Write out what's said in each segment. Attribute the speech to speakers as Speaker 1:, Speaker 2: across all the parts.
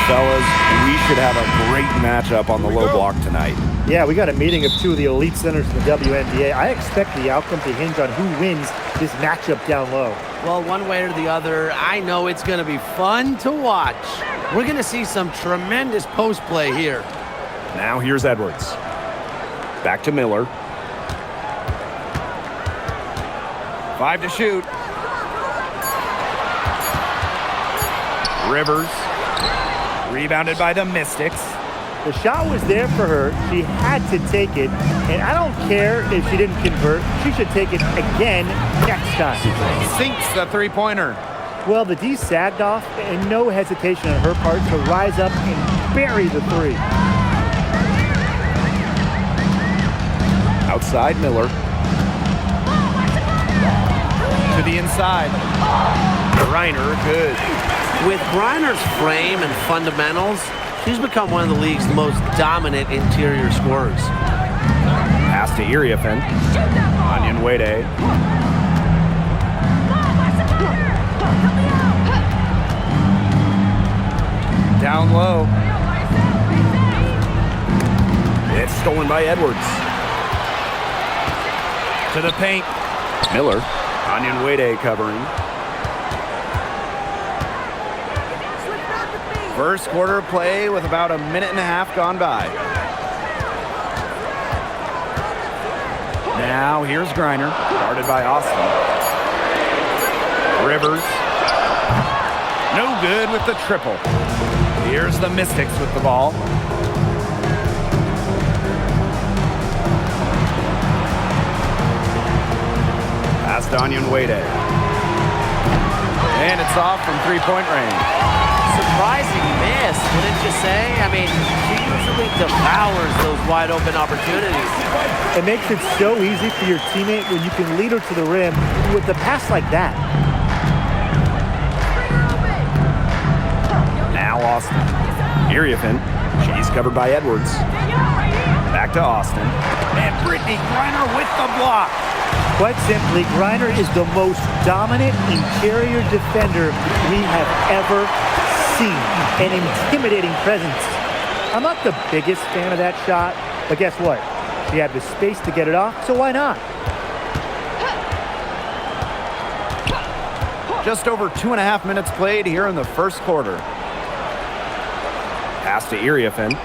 Speaker 1: Fellas, we should have a great matchup on the low block tonight.
Speaker 2: Yeah, we got a meeting of two of the elite centers in the WNBA. I expect the outcome to hinge on who wins this matchup down low.
Speaker 3: Well, one way or the other, I know it's going to be fun to watch. We're going to see some tremendous post play here.
Speaker 1: Now here's Edwards. Back to Miller. 5 to shoot. Rivers. Rebounded by the Mystics.
Speaker 2: The shot was there for her. She had to take it. And I don't care if she didn't convert. She should take it again next time.
Speaker 1: Sinks the three-pointer.
Speaker 2: Well, the D sagged off, and no hesitation on her part to rise up and bury the three.
Speaker 1: Outside Miller. To the inside. Griner, good.
Speaker 3: With Griner's frame and fundamentals, she's become one of the league's most dominant interior scorers.
Speaker 1: Pass to Iriafen. Onion Wade. Down low. It's stolen by Edwards. To the paint. Miller. Onion Wade covering. First quarter play with about a minute and a half gone by. Now here's Griner, guarded by Austin. Rivers. No good with the triple. Here's the Mystics with the ball. Pass to Onion Wade. And it's off from three-point range.
Speaker 3: Surprising miss, wouldn't you say? I mean, she usually devours those wide open opportunities.
Speaker 2: It makes it so easy for your teammate when you can lead her to the rim with a pass like that.
Speaker 1: Now Austin. Iriafen. She's covered by Edwards. Back to Austin. And Brittany Griner with the block.
Speaker 2: Quite simply, Griner is the most dominant interior defender we have ever seen. An intimidating presence. I'm not the biggest fan of that shot, but guess what? She had the space to get it off, so why not?
Speaker 1: Just over 2.5 minutes played here in the first quarter. Pass to Iriafen.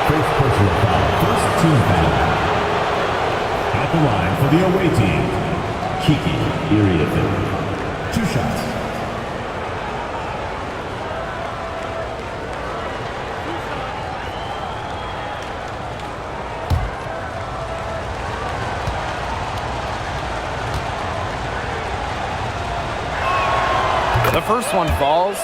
Speaker 4: First personal foul, first team foul. At the line for the away team, Kiki Iriafen. 2 shots.
Speaker 1: The first one falls.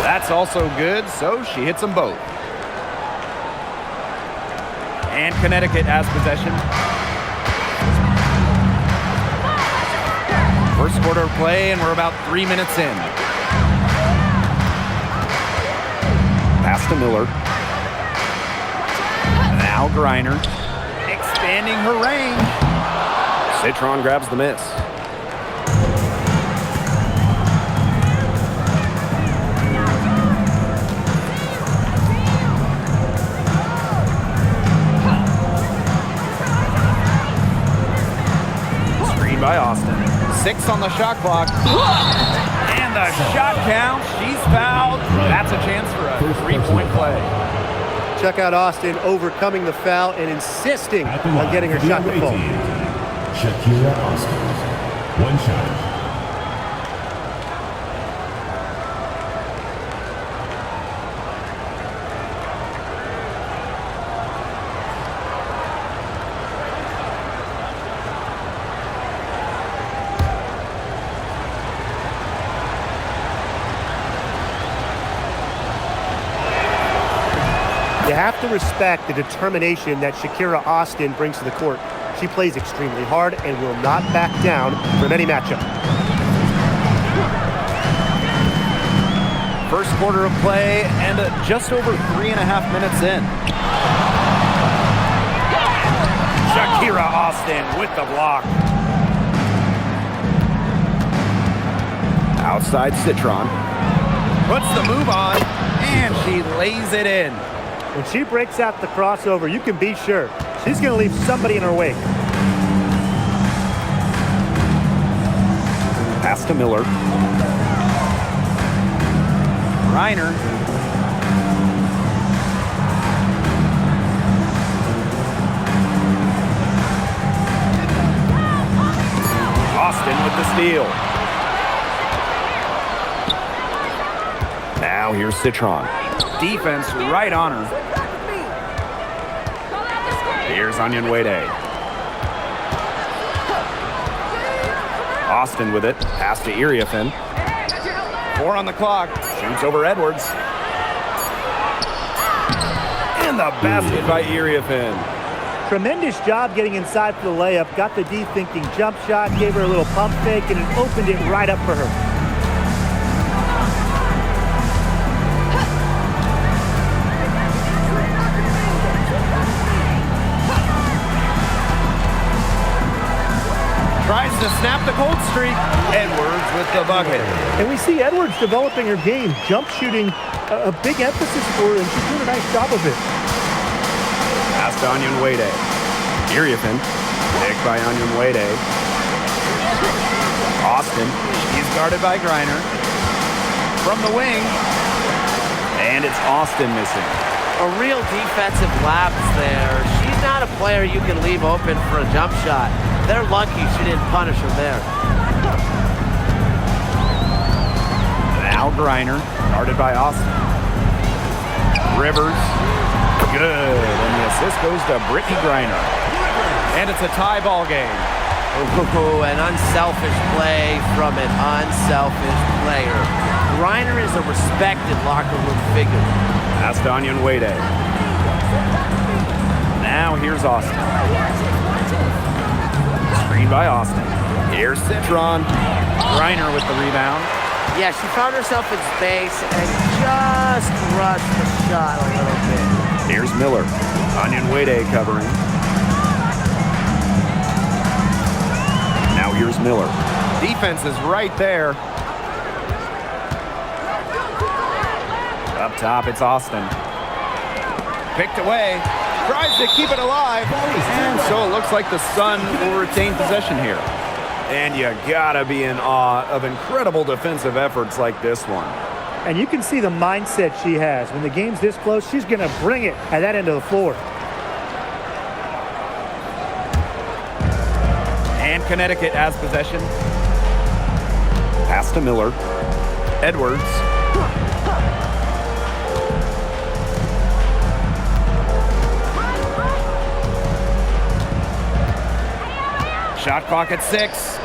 Speaker 1: That's also good, so she hits them both. And Connecticut has possession. First quarter of play, and we're about 3 minutes in. Pass to Miller. Now Griner. Expanding her range. Citron grabs the miss. Screen by Austin. 6 on the shot clock. And the shot count. She's fouled. That's a chance for a 3-point play.
Speaker 2: Check out Austin overcoming the foul and insisting on getting her shot to fall.
Speaker 4: Shakira Austin. 1 shot.
Speaker 2: You have to respect the determination that Shakira Austin brings to the court. She plays extremely hard and will not back down from any matchup.
Speaker 1: First quarter of play and just over 3.5 minutes in. Shakira Austin with the block. Outside Citron. Puts the move on, and she lays it in.
Speaker 2: When she breaks out the crossover, you can be sure she's going to leave somebody in her wake.
Speaker 1: Pass to Miller. Reiner. Austin with the steal. Now here's Citron. Defense right on her. Here's Onion Wade. Austin with it. Pass to Iriafin. 4 on the clock. Shoots over Edwards. And the basket by Iriafin.
Speaker 2: Tremendous job getting inside for the layup. Got the D thinking jump shot, gave her a little pump fake, and it opened it right up for her.
Speaker 1: Tries to snap the cold streak. Edwards with the bucket.
Speaker 2: And we see Edwards developing her game, jump shooting, a big emphasis for her, and she's doing a nice job of it.
Speaker 1: Pass to Onion Wade. Iriafin. Picked by Onion Wade. Austin. He's guarded by Griner. From the wing. And it's Austin missing.
Speaker 3: A real defensive lapse there. She's not a player you can leave open for a jump shot. They're lucky she didn't punish her there.
Speaker 1: Now Griner, guarded by Austin. Rivers, good. And the assist goes to Brittany Griner. And it's a tie ball game.
Speaker 3: Ooh, an unselfish play from an unselfish player. Griner is a respected locker room figure.
Speaker 1: Pass to Onion Wade. Now here's Austin. Screen by Austin. Here's Citron. Griner with the rebound.
Speaker 3: Yeah, she found herself in space and just rushed the shot a little bit.
Speaker 1: Here's Miller. Onion Wade covering. Now here's Miller. Defense is right there. Up top, it's Austin. Picked away. Tries to keep it alive. And so it looks like the Sun will retain possession here. And you gotta be in awe of incredible defensive efforts like this one.
Speaker 2: And you can see the mindset she has. When the game's this close, she's going to bring it at that end of the floor.
Speaker 1: And Connecticut has possession. Pass to Miller. Edwards. Shot clock at 6.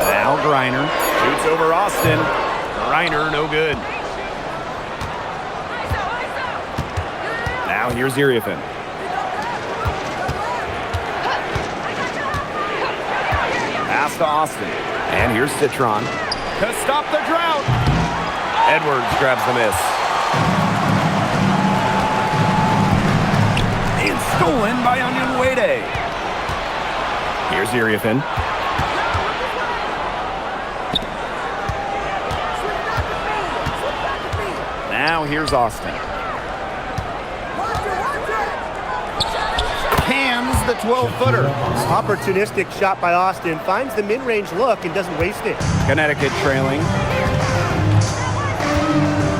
Speaker 1: Now Griner shoots over Austin. Griner, no good. Now here's Iriafin. Pass to Austin. And here's Citron. To stop the drought. Edwards grabs the miss. And stolen by Onion Wade. Here's Iriafin. Now here's Austin. Cams the 12-footer.
Speaker 2: Opportunistic shot by Austin. Finds the mid-range look and doesn't waste it.
Speaker 1: Connecticut trailing.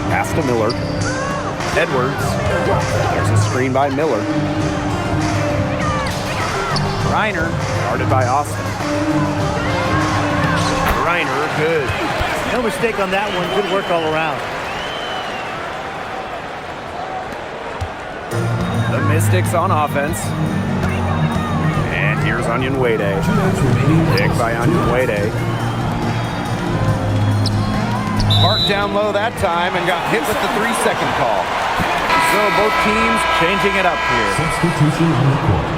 Speaker 1: Pass to Miller. Edwards. There's a screen by Miller. Griner, guarded by Austin. Griner, good.
Speaker 2: No mistake on that one. Good work all around.
Speaker 1: The Mystics on offense. And here's Onion Wade. Picked by Onion Wade. Parked down low that time and got hit with the 3-second call. So both teams changing it up here.
Speaker 4: Substitution on the court.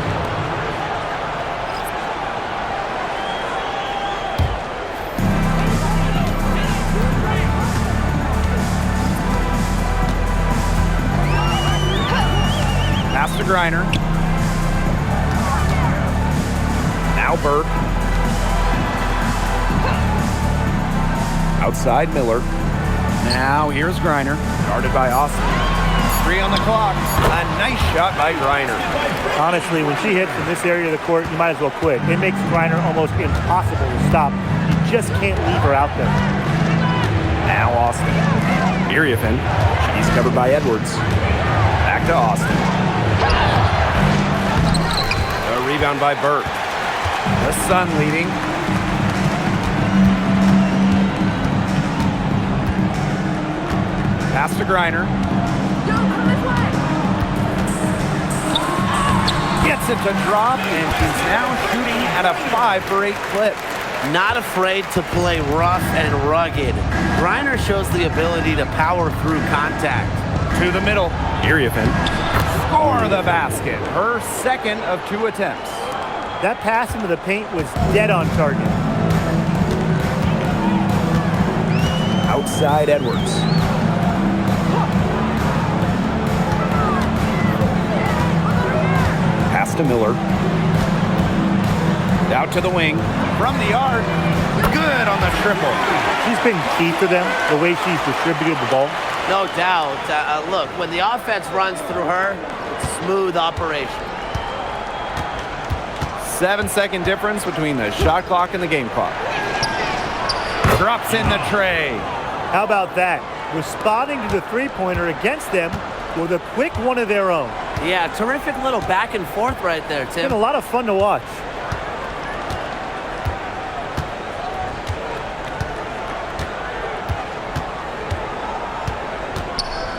Speaker 1: Griner. Now Burke. Outside Miller. Now here's Griner. Guarded by Austin. 3 on the clock. A nice shot by Griner.
Speaker 2: Honestly, when she hits in this area of the court, you might as well quit. It makes Griner almost impossible to stop. You just can't leave her out there.
Speaker 1: Now Austin. Iriafin. She's covered by Edwards. Back to Austin. A rebound by Burke. The Sun leading. Pass to Griner. Gets it to drop, and she's now shooting at a 5 for 8 clip.
Speaker 3: Not afraid to play rough and rugged. Griner shows the ability to power through contact.
Speaker 1: To the middle. Iriafin. Score the basket. Her second of 2 attempts.
Speaker 2: That pass into the paint was dead on target.
Speaker 1: Outside Edwards. Pass to Miller. Out to the wing. From the arc. Good on the triple.
Speaker 2: She's been key for them, the way she's distributed the ball.
Speaker 3: No doubt. Look, when the offense runs through her, it's smooth operation.
Speaker 1: 7-second difference between the shot clock and the game clock. Drops in the tray.
Speaker 2: How about that? Responding to the three-pointer against them with a quick one of their own.
Speaker 3: Yeah, terrific little back and forth right there,
Speaker 2: It's
Speaker 3: Tim.
Speaker 2: been a lot of fun to watch.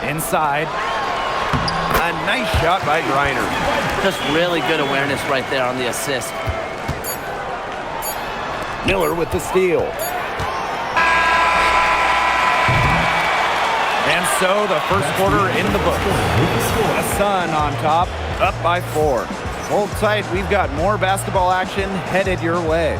Speaker 1: Inside. A nice shot by Griner.
Speaker 3: Just really good awareness right there on the assist.
Speaker 1: Miller with the steal. And so the first quarter in the books. The Sun on top, up by 4. Hold tight, we've got more basketball action headed your way.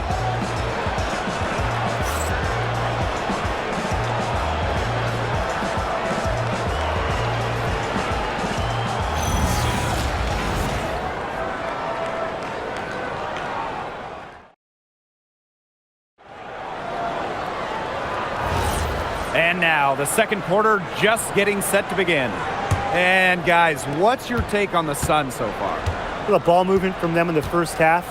Speaker 1: And now, the second quarter just getting set to begin. And guys, what's your take on the Sun so far?
Speaker 2: The ball movement from them in the first half,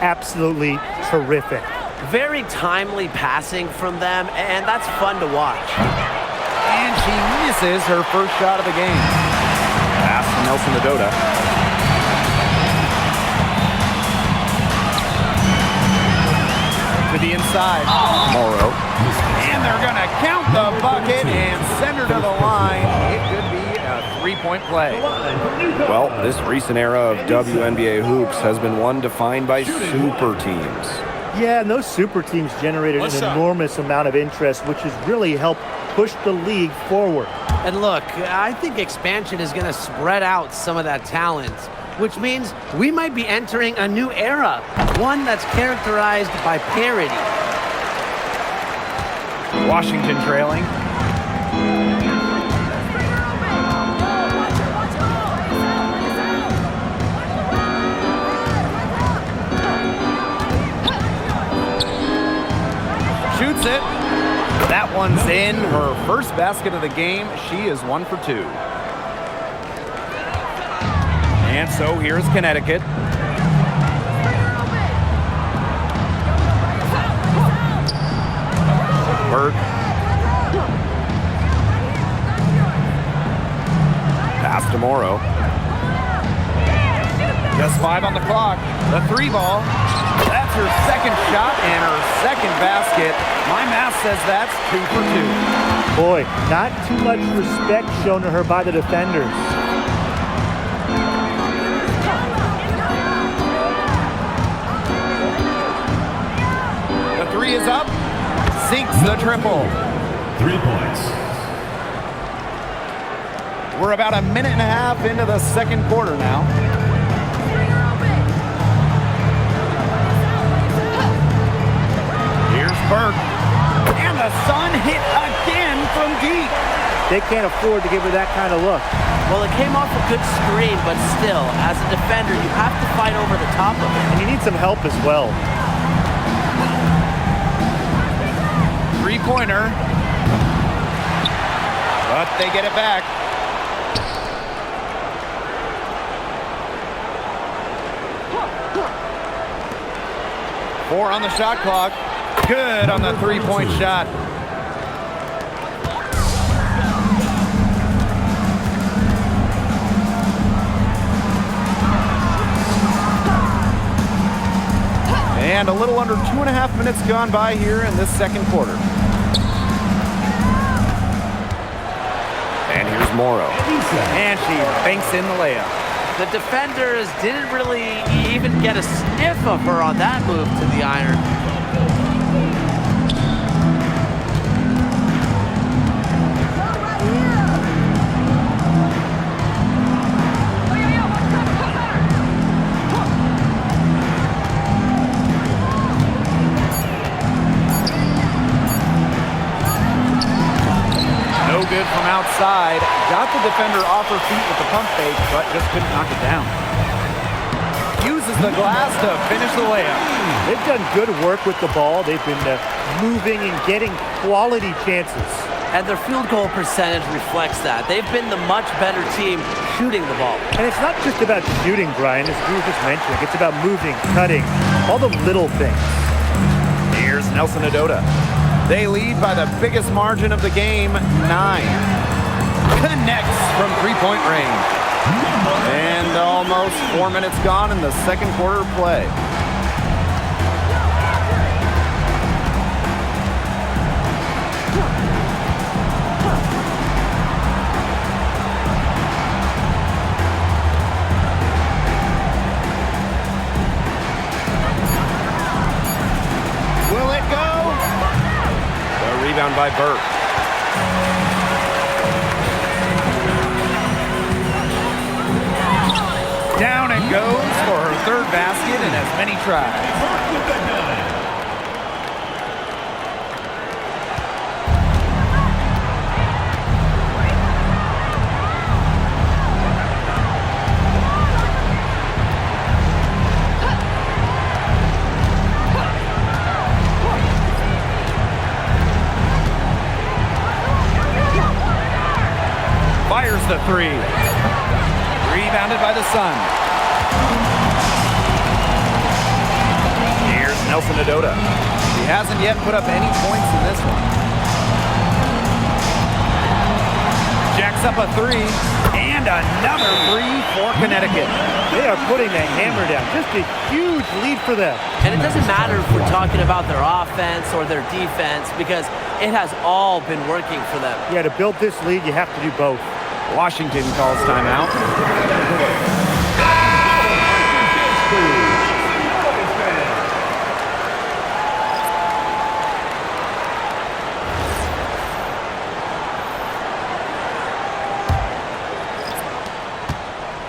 Speaker 2: absolutely terrific.
Speaker 3: Very timely passing from them, and that's fun to watch.
Speaker 1: And she misses her first shot of the game. Pass to Nelson Adota. To the inside. Morrow. And they're going to count the bucket and send her to the line. It could be a 3-point play. Well, this recent era of WNBA hoops has been one defined by super teams.
Speaker 2: Yeah, and those super teams generated an enormous amount of interest, which has really helped push the league forward.
Speaker 3: And look, I think expansion is going to spread out some of that talent, which means we might be entering a new era, one that's characterized by parity.
Speaker 1: Washington trailing. Shoots it. That one's in. Her first basket of the game. She is 1 for 2. And so here's Connecticut. Burke. Pass to Morrow. Just 5 on the clock. The 3 ball. That's her second shot and her second basket. My math says that's 2 for 2.
Speaker 2: Boy, not too much respect shown to her by the defenders.
Speaker 1: The 3 is up. Sinks the triple.
Speaker 4: 3 points.
Speaker 1: We're about a minute and a half into the second quarter now. Here's Burke. And the Sun hit again from deep.
Speaker 2: They can't afford to give her that kind of look.
Speaker 3: Well, it came off a good screen, but still, as a defender, you have to fight over the top of it.
Speaker 2: And you need some help as well.
Speaker 1: Three-pointer. But they get it back. Four on the shot clock. Good on the three-point shot. And a little under 2.5 minutes gone by here in this second quarter. And here's Morrow. And she banks in the layup.
Speaker 3: The defenders didn't really even get a sniff of her on that move to the iron.
Speaker 1: No good from outside. Got the defender off her feet with the pump fake, but just couldn't knock it down. Uses the glass to finish the layup.
Speaker 2: They've done good work with the ball. They've been moving and getting quality chances.
Speaker 3: And their field goal percentage reflects that. They've been the much better team shooting the ball.
Speaker 2: And it's not just about shooting, Brian, as we were just mentioning. It's about moving, cutting, all the little things.
Speaker 1: Here's Nelson Adota. They lead by the biggest margin of the game, 9. Connects from three-point range. And almost 4 minutes gone in the second quarter play. Will it go? The rebound by Burke. Down it goes for her third basket in as many tries. Fires the three. Rebounded by the Sun. Here's Nelson Adota. He hasn't yet put up any points in this one. Jacks up a three. And another three for Connecticut.
Speaker 2: They are putting the hammer down. Just a huge lead for them.
Speaker 3: And it doesn't matter if we're talking about their offense or their defense, because it has all been working for them.
Speaker 2: Yeah, to build this lead, you have to do both.
Speaker 1: Washington calls timeout.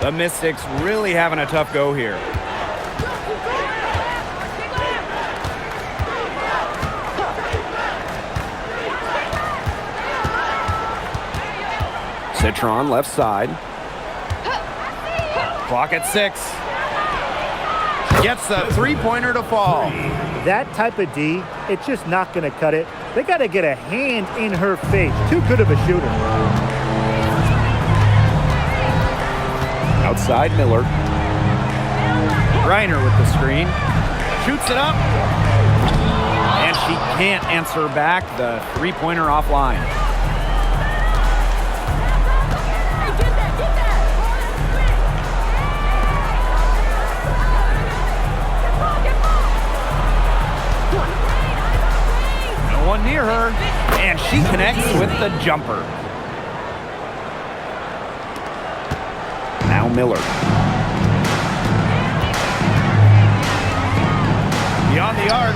Speaker 1: The Mystics really having a tough go here. Citron left side. Clock at 6. Gets the three-pointer to fall.
Speaker 2: That type of D, it's just not going to cut it. They got to get a hand in her face. Too good of a shooter.
Speaker 1: Outside Miller. Reiner with the screen. Shoots it up. And she can't answer back. The three-pointer offline. No one near her. And she connects with the jumper. Now Miller. Beyond the arc.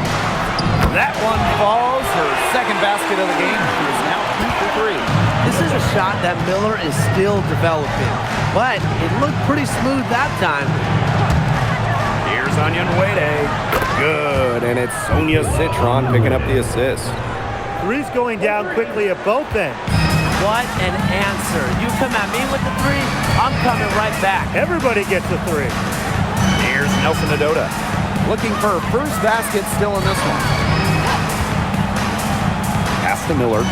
Speaker 1: That one falls. Her second basket of the game. She is now 2 for 3.
Speaker 3: This is a shot that Miller is still developing, but it looked pretty smooth that time.
Speaker 1: Here's Anya Nwede. Good, and it's Sonia Citron picking up the assist.
Speaker 2: Three's going down quickly at both ends.
Speaker 3: What an answer. You come at me with the three, I'm coming right back.
Speaker 2: Everybody gets a three.
Speaker 1: Here's Nelson Adota. Looking for a first basket still in this one. Pass to Miller.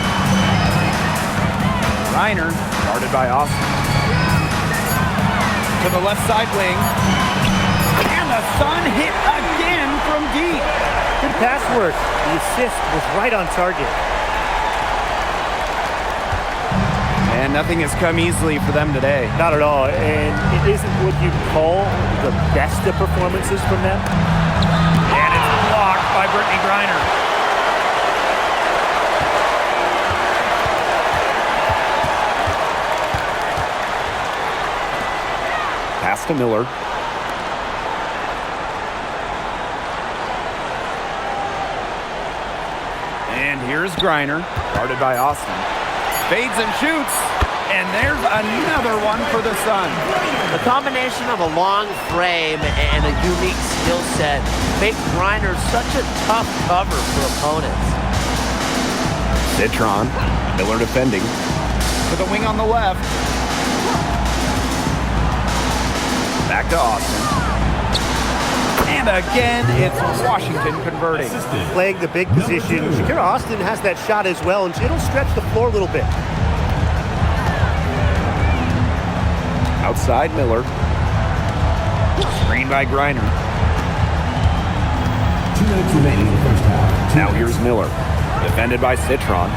Speaker 1: Reiner, guarded by Austin. To the left side wing. And the Sun hit again from deep.
Speaker 2: Good pass work. The assist was right on target.
Speaker 1: And nothing has come easily for them today.
Speaker 2: Not at all. And it isn't what you'd call the best of performances from them.
Speaker 1: And it's blocked by Brittany Griner. Pass to Miller. And here's Griner, guarded by Austin. Fades and shoots, and there's another one for the Sun.
Speaker 3: The combination of a long frame and a unique skill set make Griner such a tough cover for opponents.
Speaker 1: Citron, Miller defending. To the wing on the left. Back to Austin. And again, it's Washington converting.
Speaker 2: Playing the big position. Shakira Austin has that shot as well, and it'll stretch the floor a little bit.
Speaker 1: Outside Miller. Screen by Griner.
Speaker 4: 2 minutes remaining in the first half.
Speaker 1: Now here's Miller. Defended by Citron.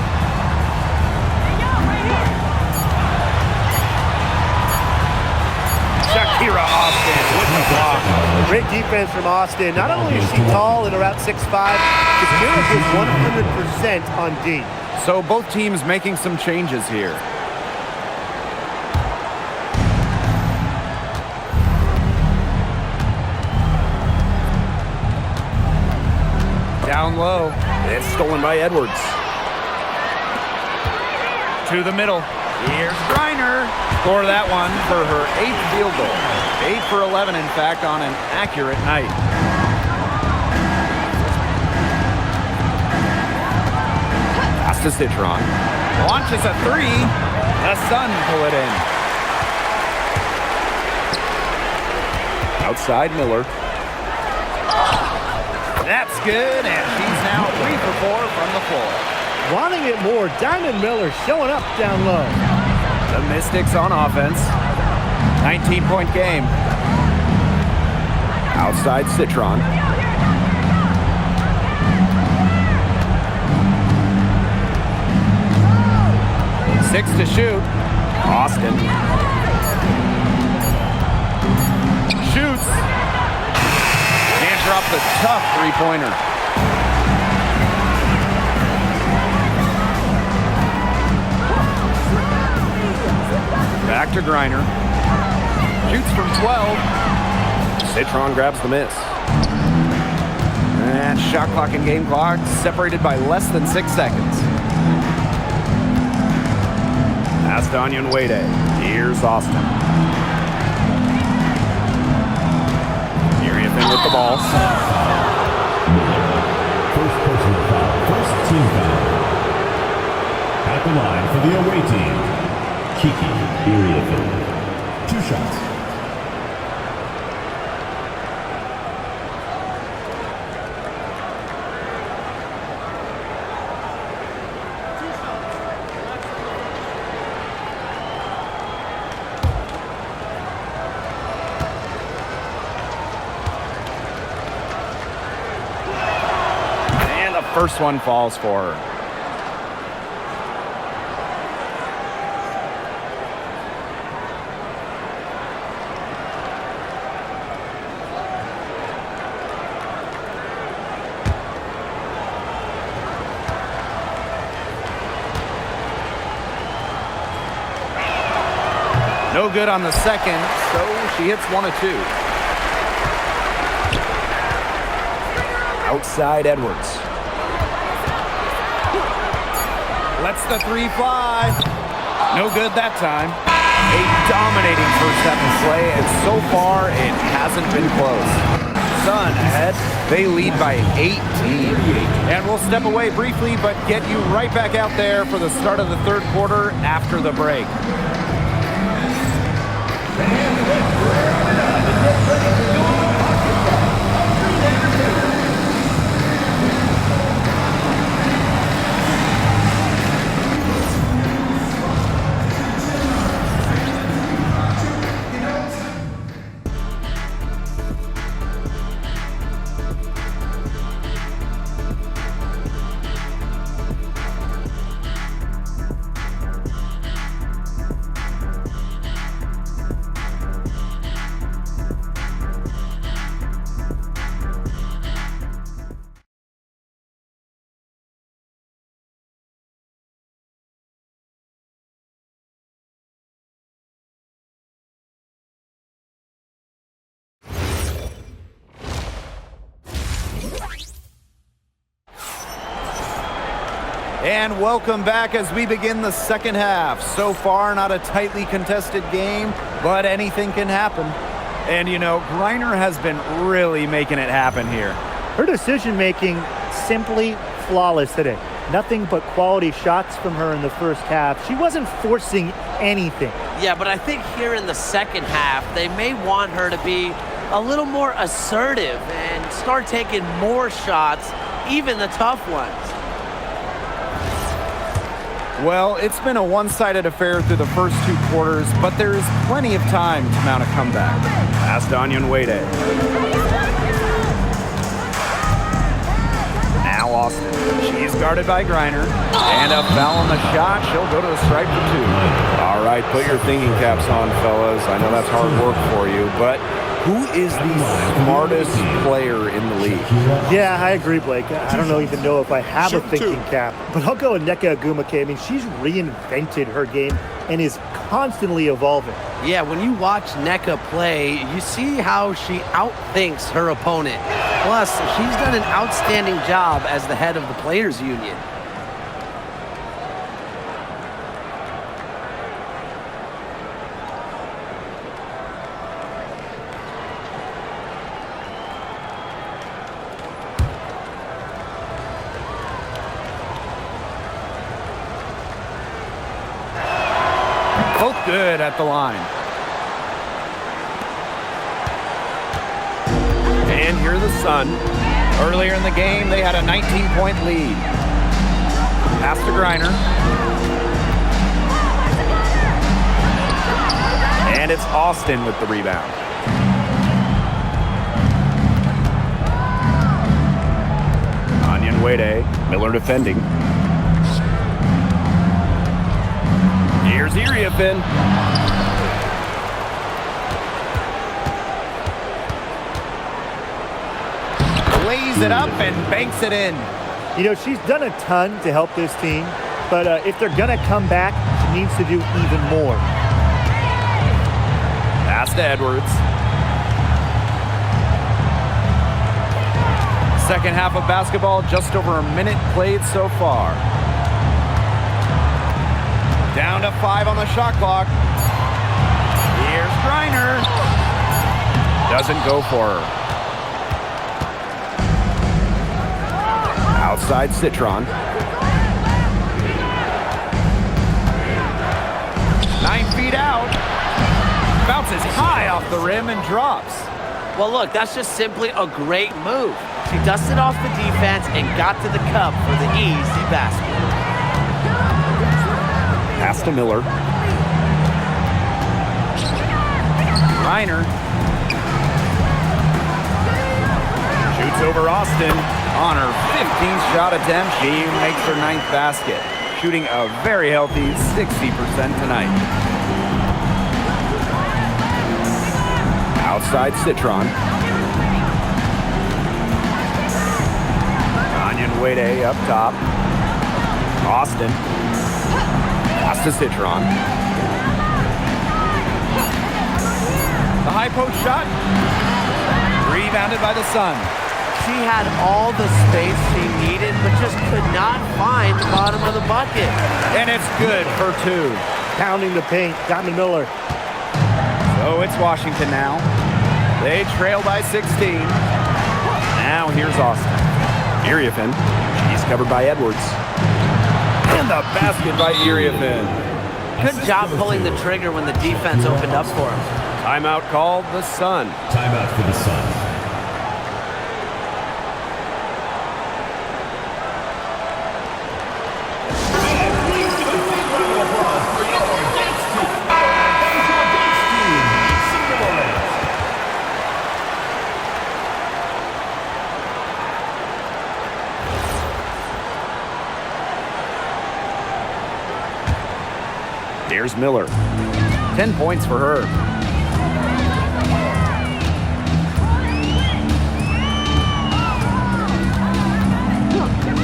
Speaker 1: Shakira Austin with the block.
Speaker 2: Great defense from Austin. Not only is she tall and around 6'5", Shakira is 100% on D.
Speaker 1: So both teams making some changes here. Down low. It's stolen by Edwards. To the middle. Here's Griner. Score that one for her 8th field goal. 8 for 11, in fact, on an accurate night. Pass to Citron. Launches a three. The Sun pull it in. Outside Miller. That's good, and she's now 3 for 4 from the floor.
Speaker 2: Wanting it more, Diamond Miller showing up down low.
Speaker 1: The Mystics on offense. 19-point game. Outside Citron. Six to shoot. Austin. Shoots. Can't drop the tough three-pointer. Back to Griner. Shoots from 12. Citron grabs the miss. And shot clock and game clock separated by less than 6 seconds. Pass to Onion Wade. Here's Austin. Uriathan with the ball.
Speaker 4: First personal foul. First team foul. At the line for the away team, Kiki Iriathan. 2 shots.
Speaker 1: And the first one falls for her. No good on the second, so she hits 1 of 2. Outside Edwards. Lets the three fly. No good that time. A dominating first half of play, and so far it hasn't been close. Sun ahead. They lead by 18. And we'll step away briefly, but get you right back out there for the start of the third quarter after the break. And welcome back as we begin the second half. So far, not a tightly contested game, but anything can happen. And, you know, Griner has been really making it happen here.
Speaker 2: Her decision-making simply flawless today. Nothing but quality shots from her in the first half. She wasn't forcing anything.
Speaker 3: Yeah, but I think here in the second half, they may want her to be a little more assertive and start taking more shots, even the tough ones.
Speaker 1: Well, it's been a one-sided affair through the first two quarters, but there is plenty of time to mount a comeback. Pass to WNBA. Now Austin. She's guarded by Griner. And a foul on the shot. She'll go to the stripe for two. All right, put your thinking caps on, fellas. I know that's hard work for you, but who is the smartest player in the league?
Speaker 2: Yeah, I agree, Blake. I don't even know if I have a thinking cap, but I'll go with Nneka Ogwumike. I mean, she's reinvented her game and is constantly evolving.
Speaker 3: Yeah, when you watch Nneka play, you see how she outthinks her opponent. Plus, she's done an outstanding job as the head of the Players Union.
Speaker 1: Both good at the line. And here are the Sun. Earlier in the game, they had a 19-point lead. Pass to Griner. And it's Austin with the rebound. WNBA, Miller defending. Here's Iriafin. Lays it up and banks it in.
Speaker 2: You know, she's done a ton to help this team, but if they're going to come back, she needs to do even more.
Speaker 1: Pass to Edwards. Second half of basketball, just over a minute played so far. Down to 5 on the shot clock. Here's Griner. Doesn't go for her. Outside Citron. 9 feet out. Bounces high off the rim and drops.
Speaker 3: Well, look, that's just simply a great move. She dusted off the defense and got to the cup for the easy basket.
Speaker 1: Pass to Miller. Griner. Shoots over Austin. On her 15th shot attempt, she makes her 9th basket. Shooting a very healthy 60% tonight. Outside Citron. WNBA up top. Austin. Pass to Citron. The high post shot. Rebounded by the Sun.
Speaker 3: She had all the space she needed, but just could not find the bottom of the bucket.
Speaker 1: And it's good for 2.
Speaker 2: Pounding the paint, Dami Miller.
Speaker 1: So it's Washington now. They trail by 16. Now here's Austin. Iriafin. He's covered by Edwards. And the basket by Iriafin.
Speaker 3: Good job pulling the trigger when the defense opened up for him.
Speaker 1: Timeout called the Sun.
Speaker 4: Timeout for the Sun.
Speaker 1: There's Miller. 10 points for her.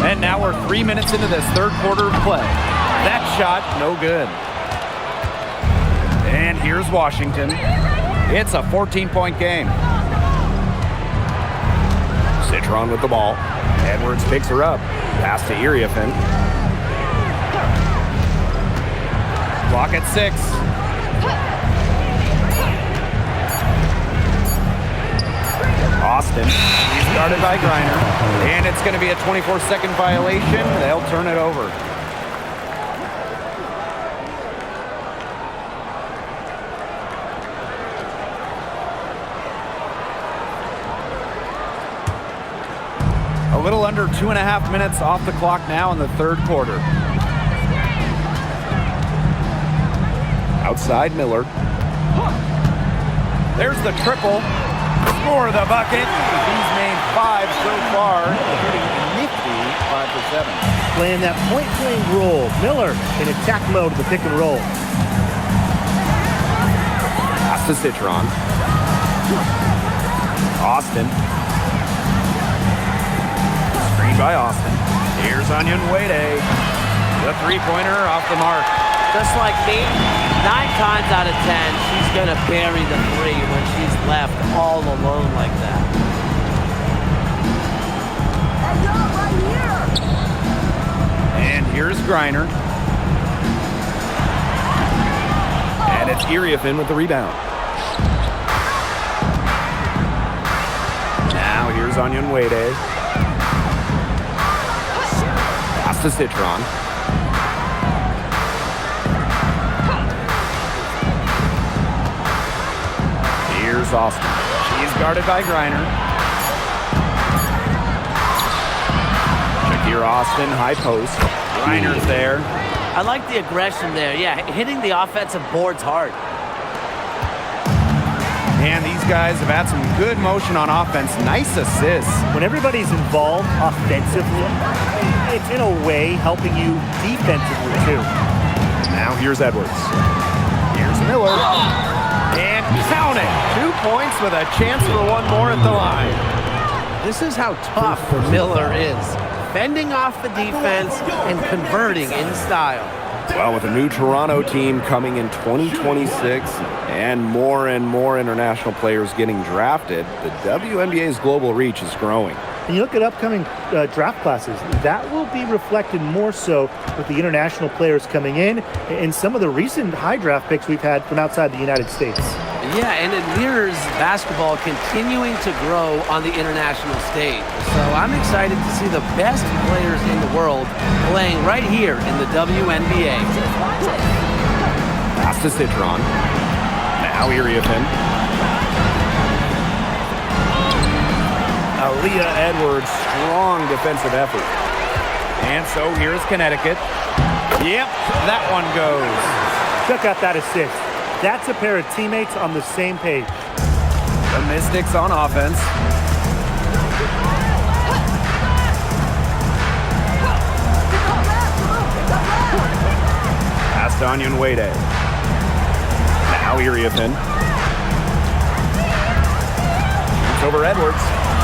Speaker 1: And now we're 3 minutes into this third quarter of play. That shot, no good. And here's Washington. It's a 14-point game. Citron with the ball. Edwards picks her up. Pass to Iriafin. Clock at 6. Austin, he's guarded by Griner, and it's going to be a 24-second violation. They'll turn it over. A little under 2.5 minutes off the clock now in the third quarter. Outside Miller. There's the triple. Score the bucket. He's made 5 so far. Hitting nifty 5 for 7.
Speaker 2: Playing that point-blank role. Miller in attack mode of the pick and roll.
Speaker 1: Pass to Citron. Austin. Screen by Austin. Here's Onion Wade. The three-pointer off the mark.
Speaker 3: Just like me, 9 times out of 10, she's going to bury the 3 when she's left all alone like that.
Speaker 1: And here's Griner. And it's Iriafin with the rebound. Now here's Onion Wade. Pass to Citron. Here's Austin. She's guarded by Griner. Shakira Austin, high post. Griner's there.
Speaker 3: I like the aggression there. Yeah, hitting the offensive boards hard.
Speaker 1: And these guys have had some good motion on offense. Nice assists.
Speaker 2: When everybody's involved offensively, it's in a way helping you defensively too.
Speaker 1: Now here's Edwards. Here's Miller. And count it. 2 points with a chance for one more at the line.
Speaker 3: This is how tough Miller is. Fending off the defense and converting in style.
Speaker 1: Well, with a new Toronto team coming in 2026 and more international players getting drafted, the WNBA's global reach is growing.
Speaker 2: And you look at upcoming draft classes, that will be reflected more so with the international players coming in and some of the recent high draft picks we've had from outside the United States.
Speaker 3: Yeah, and it mirrors basketball continuing to grow on the international stage. So I'm excited to see the best players in the world playing right here in the WNBA.
Speaker 1: Pass to Citron. Now Iriafin. Aaliyah Edwards, strong defensive effort. And so here's Connecticut. Yep, that one goes.
Speaker 2: Check out that assist. That's a pair of teammates on the same page.
Speaker 1: The Mystics on offense. Pass to Onion Wade. Now Iriafin. Shoots over Edwards.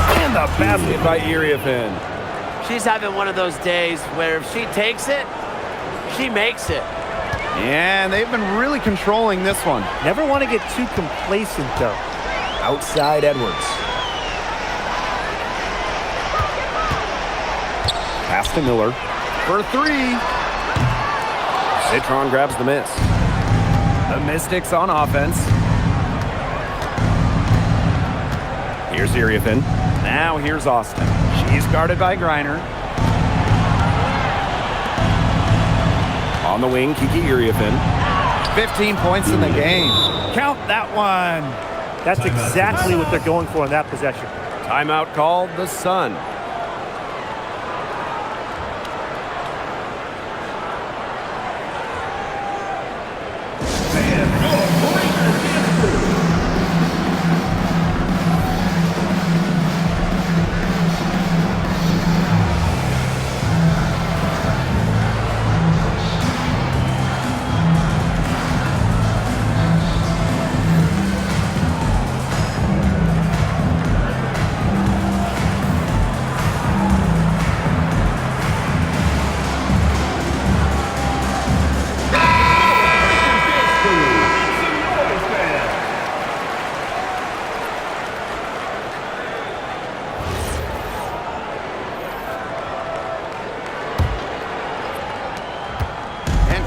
Speaker 1: And the basket by Iriafin.
Speaker 3: She's having one of those days where if she takes it, she makes it.
Speaker 1: And they've been really controlling this one.
Speaker 2: Never want to get too complacent, though.
Speaker 1: Outside Edwards. Pass to Miller. For 3. Citron grabs the miss. The Mystics on offense. Here's Iriafin. Now here's Austin. She's guarded by Griner. On the wing, Kiki Iriafen. 15 points in the game. Count that one.
Speaker 2: That's exactly what they're going for in that possession.
Speaker 1: Timeout called the Sun.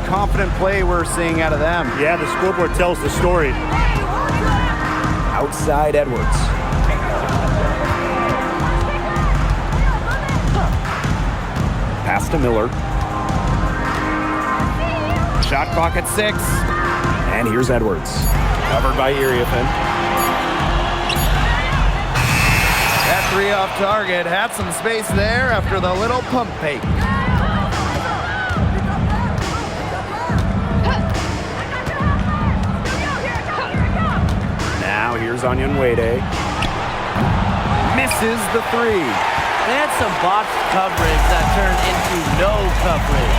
Speaker 1: Confident play we're seeing out of them.
Speaker 2: Yeah, the scoreboard tells the story.
Speaker 1: Outside Edwards. Pass to Miller. Shot clock at 6. And here's Edwards. Covered by Iriafen. That 3 off target had some space there after the little pump fake. Now here's Onyenwere. Misses the 3.
Speaker 3: They had some botched coverage that turned into no coverage.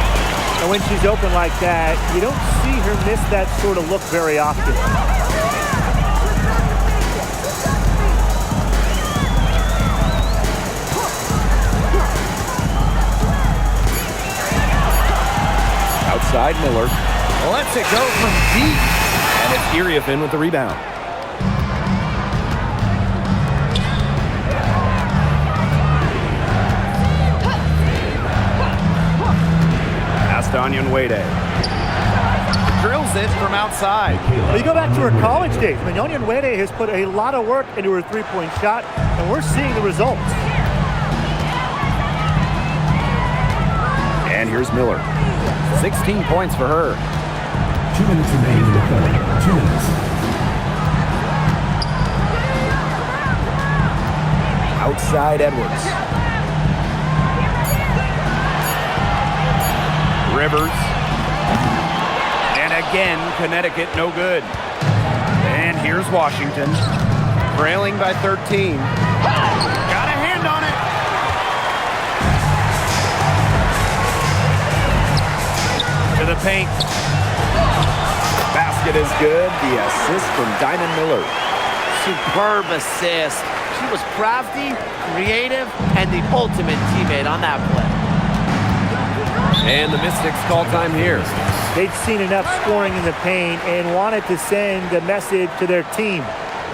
Speaker 2: And when she's open like that, you don't see her miss that sort of look very often.
Speaker 1: Outside Miller. Lets it go from deep. And it's Iriafen with the rebound. Onyenwere drills it from outside.
Speaker 2: Well, you go back to her college days. I mean, Onyenwere has put a lot of work into her three-point shot, and we're seeing the results.
Speaker 1: And here's Miller. 16 points for her.
Speaker 4: 2 minutes remaining in the third. 2 minutes.
Speaker 1: Outside Edwards. Rivers. And again, Connecticut no good. And here's Washington. Trailing by 13. Got a hand on it. To the paint. Basket is good. The assist from Diamond Miller.
Speaker 3: Superb assist. She was crafty, creative, and the ultimate teammate on that play.
Speaker 1: And the Mystics call time here.
Speaker 2: They'd seen enough scoring in the paint and wanted to send a message to their team.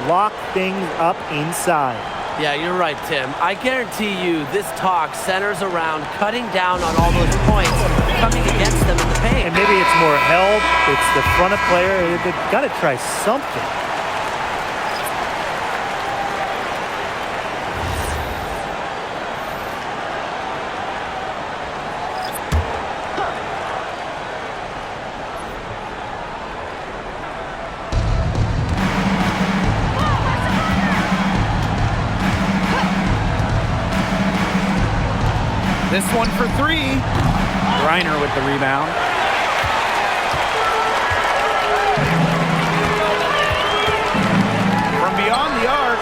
Speaker 2: Lock things up inside.
Speaker 3: Yeah, you're right, Tim. I guarantee you this talk centers around cutting down on all those points coming against them in the paint.
Speaker 2: And maybe it's more help. It's the front of player. They've got to try something.
Speaker 1: This one for 3. Griner with the rebound. From beyond the arc,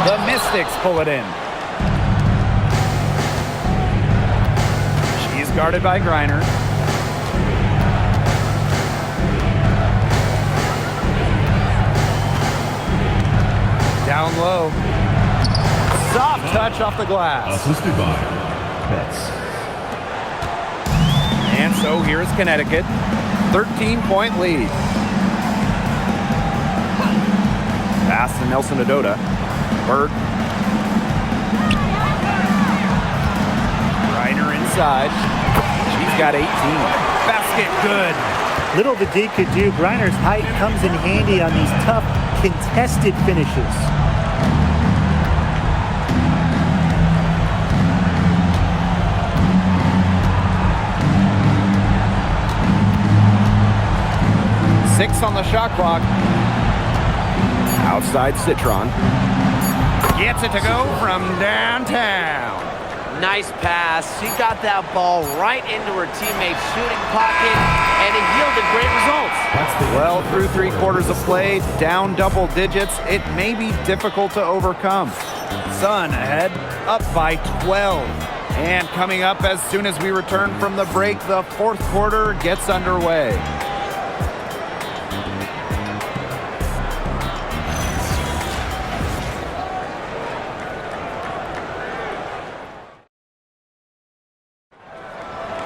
Speaker 1: the Mystics pull it in. She's guarded by Griner. Down low. Soft touch off the glass.
Speaker 4: Assisted by Betts.
Speaker 1: And so here's Connecticut. 13-point lead. Pass to Nelson Adota. Bird. Griner inside. She's got 18. Basket good.
Speaker 2: Little the D could do. Griner's height comes in handy on these tough, contested finishes.
Speaker 1: 6 on the shot clock. Outside Citron. Gets it to go from downtown.
Speaker 3: Nice pass. She got that ball right into her teammate's shooting pocket, and it yielded great results.
Speaker 1: Well, through 3/4 of play, down double digits, it may be difficult to overcome. Sun ahead, up by 12. And coming up as soon as we return from the break, the 4th quarter gets underway.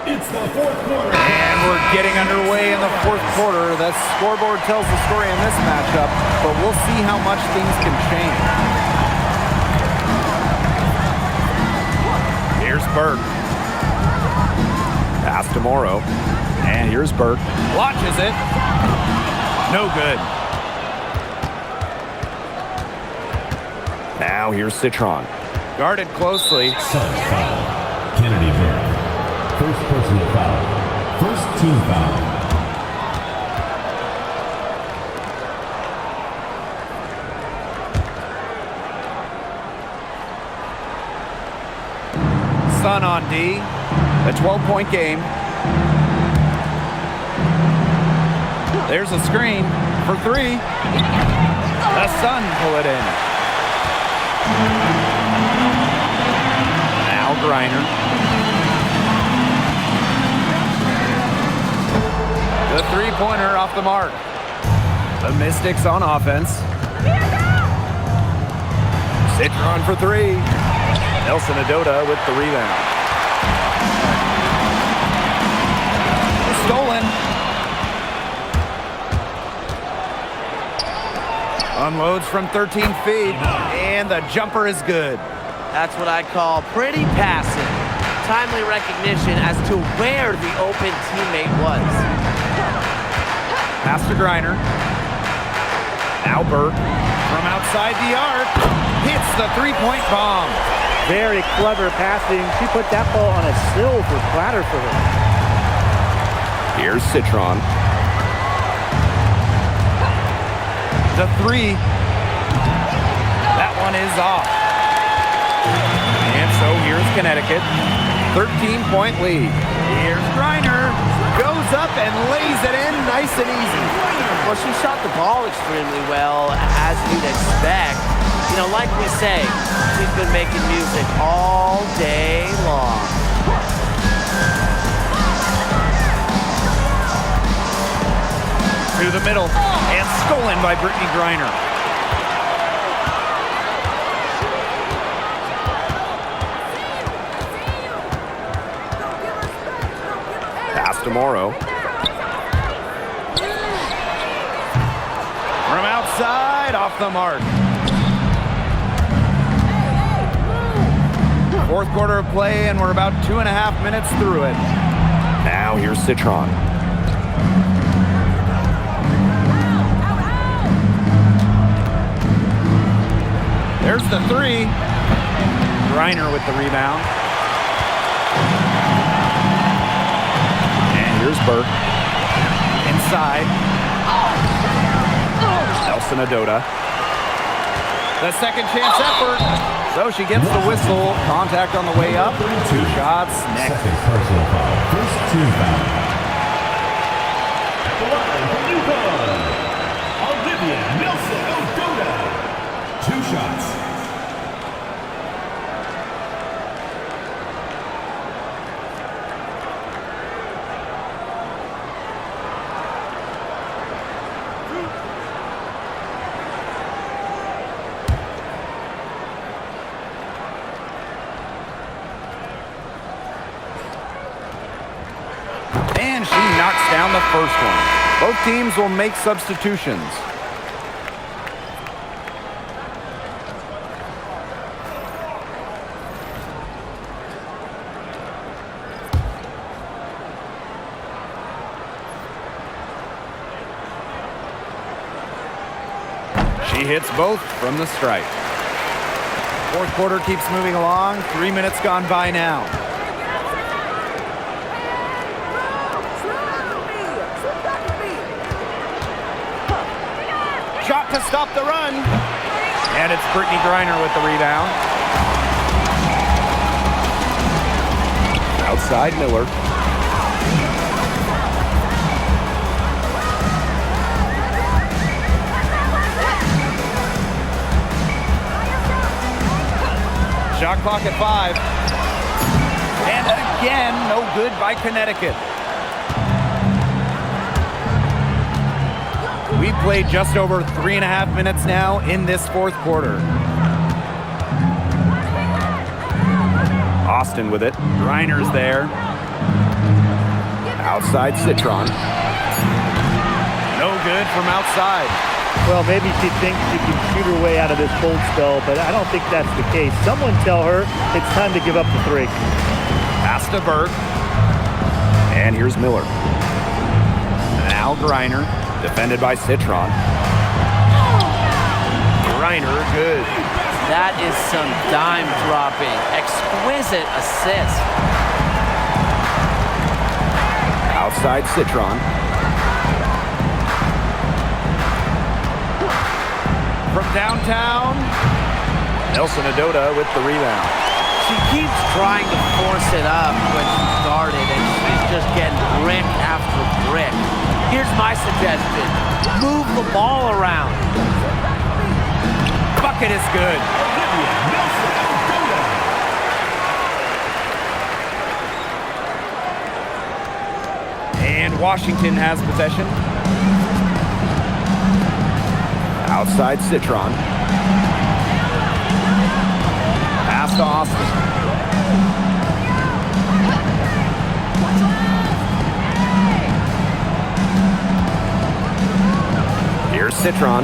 Speaker 4: It's the 4th quarter.
Speaker 1: And we're getting underway in the 4th quarter. The scoreboard tells the story in this matchup, but we'll see how much things can change. Here's Burke. Pass to Morrow. And here's Burke. Launches it. No good. Now here's Citron. Guarded closely.
Speaker 4: Sun foul. Kennedy Burke. First personal foul. First team foul.
Speaker 1: Sun on D. A 12-point game. There's a screen for 3. The Sun pull it in. Now Griner. The 3-pointer off the mark. The Mystics on offense. Citron for 3. Nelson Adota with the rebound. Stolen. Unloads from 13 feet, and the jumper is good.
Speaker 3: That's what I call pretty passing. Timely recognition as to where the open teammate was.
Speaker 1: Pass to Griner. Now Burke from outside the arc. Hits the 3-point bomb.
Speaker 2: Very clever passing. She put that ball on a silver platter for her.
Speaker 1: Here's Citron. The 3. That one is off. And so here's Connecticut. 13-point lead. Here's Griner. Goes up and lays it in nice and easy.
Speaker 3: Well, she shot the ball extremely well, as you'd expect. You know, like we say, she's been making music all day long.
Speaker 1: To the middle, and stolen by Brittany Griner. Pass to Morrow. From outside, off the mark. 4th quarter of play, and we're about 2.5 minutes through it. Now here's Citron. There's the 3. Griner with the rebound. And here's Burke. Inside. Nelson Adota. The second chance effort. So she gets the whistle. Contact on the way up. 2 shots next.
Speaker 4: Second personal foul. First team foul. At the line for UConn, Olivia Nelson Adota. 2 shots.
Speaker 1: And she knocks down the first one. Both teams will make substitutions. She hits both from the stripe. 4th quarter keeps moving along. 3 minutes gone by now. shot to stop the run. And it's Brittany Griner with the rebound. Outside Miller. Shot clock at 5. And again, no good by Connecticut. We've played just over 3.5 minutes now in this fourth quarter. Austin with it. Reiner's there. Outside Citron. No good from outside.
Speaker 2: Well, maybe she thinks she can shoot her way out of this cold spell, but I don't think that's the case. Someone tell her it's time to give up the 3.
Speaker 1: Pass to Burke. And here's Miller. Now Griner, defended by Citron. Griner, good.
Speaker 3: That is some dime dropping. Exquisite assist.
Speaker 1: Outside Citron. From downtown, Nelson Adota with the rebound.
Speaker 3: She keeps trying to force it up when she's guarded, and she's just getting brick after brick. Here's my suggestion. Move the ball around.
Speaker 1: Bucket is good. And Washington has possession. Outside Citron. Pass to Austin. Here's Citron.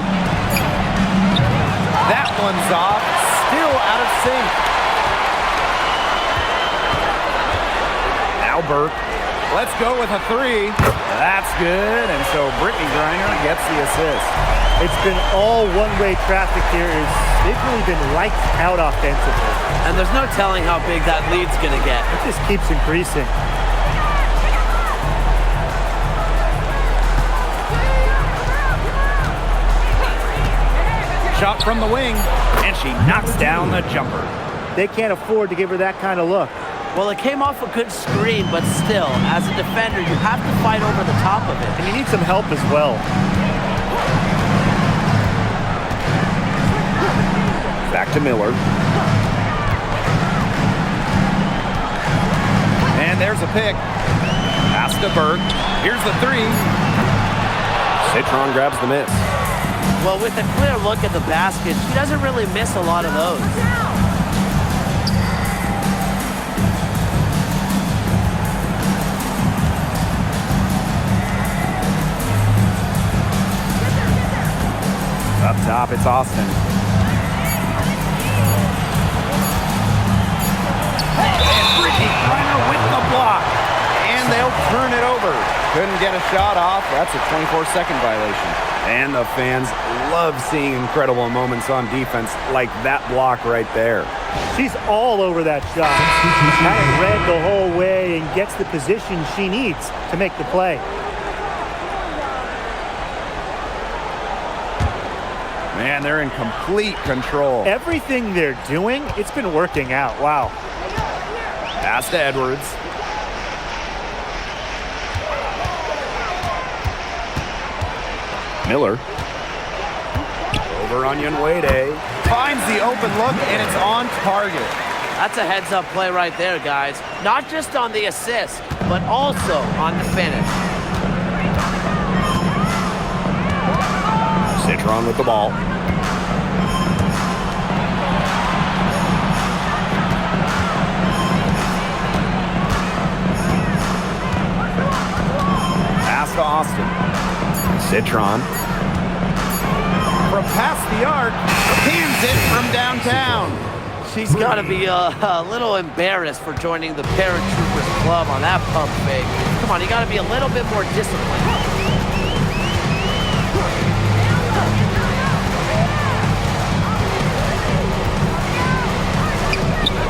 Speaker 1: That one's off. Still out of sync. Now Burke. Let's go with a 3. That's good. And so Brittany Griner gets the assist.
Speaker 2: It's been all one-way traffic here. They've really been lights out offensively.
Speaker 3: And there's no telling how big that lead's going to get.
Speaker 2: It just keeps increasing.
Speaker 1: Shot from the wing, and she knocks down the jumper.
Speaker 2: They can't afford to give her that kind of look.
Speaker 3: Well, it came off a good screen, but still, as a defender, you have to fight over the top of it.
Speaker 2: And you need some help as well.
Speaker 1: Back to Miller. And there's a pick. Pass to Burke. Here's the 3. Citron grabs the miss.
Speaker 3: Well, with a clear look at the basket, she doesn't really miss a lot of those.
Speaker 1: Up top, it's Austin. And Brittany Griner with the block. And they'll turn it over. Couldn't get a shot off. That's a 24-second violation. And the fans love seeing incredible moments on defense like that block right there.
Speaker 2: She's all over that shot. Had it read the whole way and gets the position she needs to make the play.
Speaker 1: Man, they're in complete control.
Speaker 2: Everything they're doing, it's been working out. Wow.
Speaker 1: Pass to Edwards. Miller. Over on Yunwede. Finds the open look, and it's on target.
Speaker 3: That's a heads-up play right there, guys. Not just on the assist, but also on the finish.
Speaker 1: Citron with the ball. Pass to Austin. Citron. From past the arc, pins it from downtown.
Speaker 3: She's got to be a little embarrassed for joining the Paratroopers Club on that pump fake. Come on, you got to be a little bit more disciplined.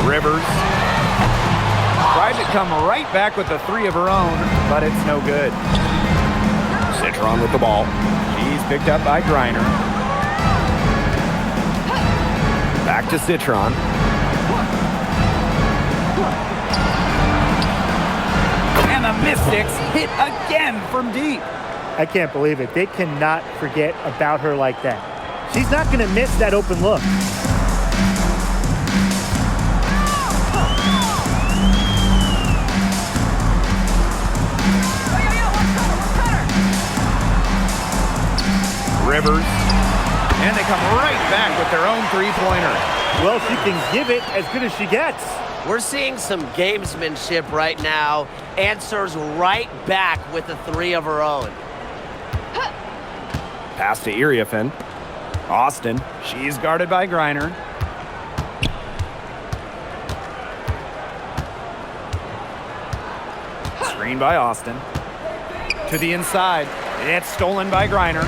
Speaker 1: Rivers tried to come right back with the 3 of her own, but it's no good. Citron with the ball. She's picked up by Griner. Back to Citron. And the Mystics hit again from deep.
Speaker 2: I can't believe it. They cannot forget about her like that. She's not going to miss that open look.
Speaker 1: Rivers. And they come right back with their own three-pointer.
Speaker 2: Well, she can give it as good as she gets.
Speaker 3: We're seeing some gamesmanship right now. Answers right back with a three of her own.
Speaker 1: Pass to Iriafin. Austin. She's guarded by Griner. Screen by Austin. To the inside. It's stolen by Griner.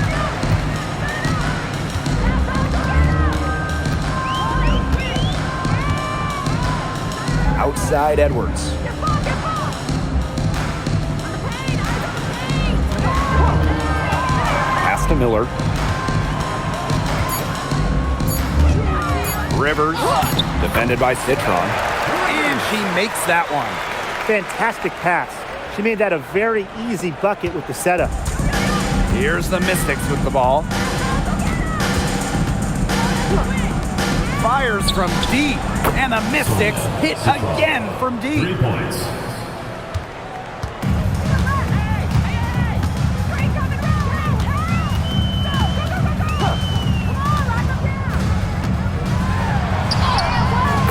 Speaker 1: Outside Edwards. Pass to Miller. Rivers, defended by Citron. And she makes that one.
Speaker 2: Fantastic pass. She made that a very easy bucket with the setup.
Speaker 1: Here's the Mystics with the ball. Fires from deep. And the Mystics hit again from deep.
Speaker 4: 3 points.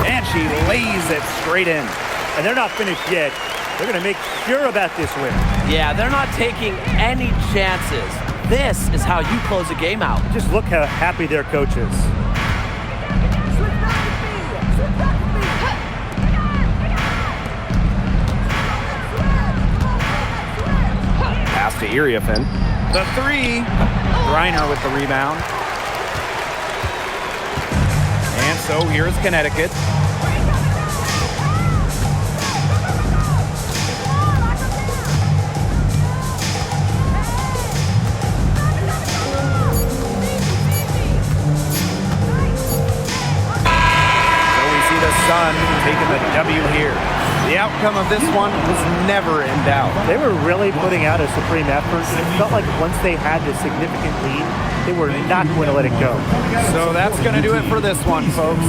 Speaker 1: And she lays it straight in.
Speaker 2: And they're not finished yet. They're going to make sure about this win.
Speaker 3: Yeah, they're not taking any chances. This is how you close a game out.
Speaker 2: Just look how happy their coach is.
Speaker 1: Pass to Iriafin. The three. Griner with the rebound. And so here's Connecticut. Sun taking the W here. The outcome of this one was never in doubt.
Speaker 2: They were really putting out a supreme effort. It felt like once they had this significant lead, they were not going to let it go.
Speaker 1: So that's going to do it for this one, folks.